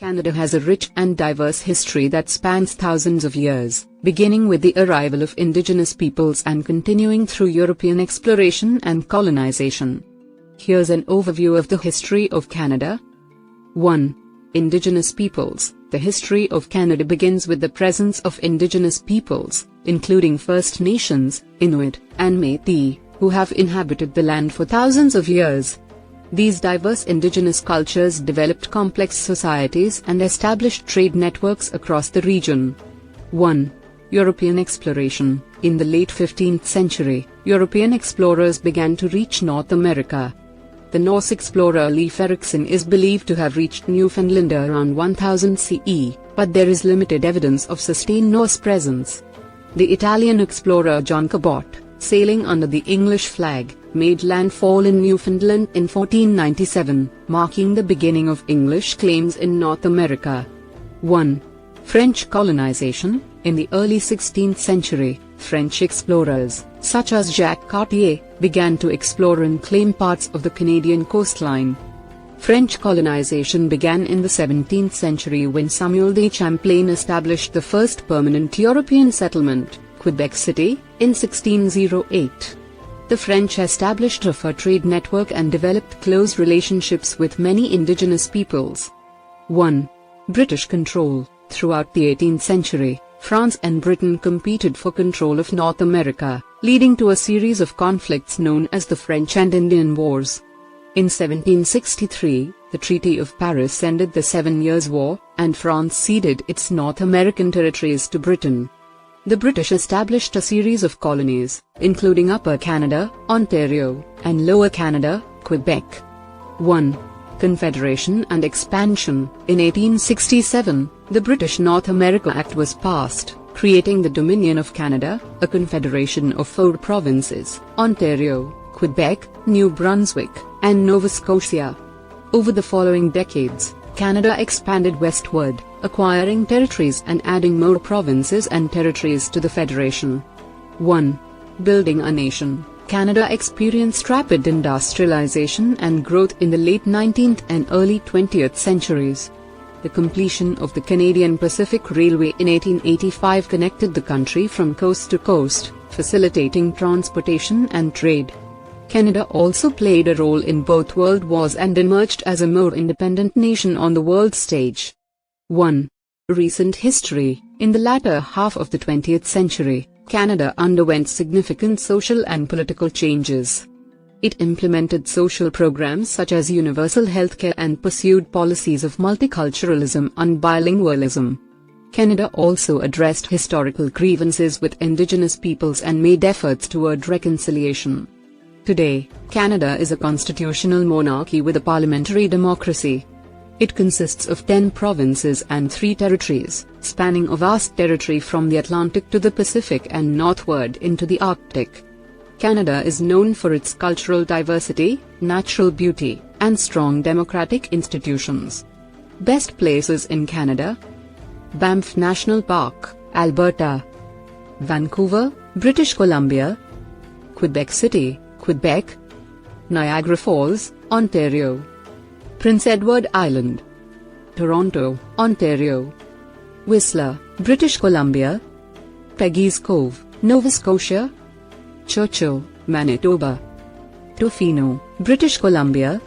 Canada has a rich and diverse history that spans thousands of years, beginning with the arrival of Indigenous peoples and continuing through European exploration and colonization. Here's an overview of the history of Canada. 1. Indigenous peoples. The history of Canada begins with the presence of Indigenous peoples, including First Nations, Inuit, and Métis, who have inhabited the land for thousands of years. These diverse indigenous cultures developed complex societies and established trade networks across the region. 1. European exploration. In the late 15th century, European explorers began to reach North America. The Norse explorer Leif Erikson is believed to have reached Newfoundland around 1000 CE, but there is limited evidence of sustained Norse presence. The Italian explorer John Cabot, sailing under the English flag, made landfall in Newfoundland in 1497, marking the beginning of English claims in North America. 1. French colonization. In the early 16th century, French explorers, such as Jacques Cartier, began to explore and claim parts of the Canadian coastline. French colonization began in the 17th century when Samuel de Champlain established the first permanent European settlement, Quebec City, in 1608. The French established a fur trade network and developed close relationships with many indigenous peoples. 1. British control. Throughout the 18th century, France and Britain competed for control of North America, leading to a series of conflicts known as the French and Indian Wars. In 1763, the Treaty of Paris ended the 7 Years' War, and France ceded its North American territories to Britain. The British established a series of colonies, including Upper Canada, Ontario, and Lower Canada, Quebec. 1. Confederation and expansion. In 1867, the British North America Act was passed, creating the Dominion of Canada, a confederation of 4 provinces: Ontario, Quebec, New Brunswick, and Nova Scotia. Over the following decades, Canada expanded westward, acquiring territories and adding more provinces and territories to the Federation. 1. Building a nation. Canada experienced rapid industrialization and growth in the late 19th and early 20th centuries. The completion of the Canadian Pacific Railway in 1885 connected the country from coast to coast, facilitating transportation and trade. Canada also played a role in both world wars and emerged as a more independent nation on the world stage. 1. Recent history. In the latter half of the 20th century, Canada underwent significant social and political changes. It implemented social programs such as universal healthcare and pursued policies of multiculturalism and bilingualism. Canada also addressed historical grievances with Indigenous peoples and made efforts toward reconciliation. Today, Canada is a constitutional monarchy with a parliamentary democracy. It consists of 10 provinces and 3 territories, spanning a vast territory from the Atlantic to the Pacific and northward into the Arctic. Canada is known for its cultural diversity, natural beauty, and strong democratic institutions. Best places in Canada: Banff National Park, Alberta; Vancouver, British Columbia; Quebec City, Quebec; Niagara Falls, Ontario; Prince Edward Island; Toronto, Ontario; Whistler, British Columbia; Peggy's Cove, Nova Scotia; Churchill, Manitoba; Tofino, British Columbia;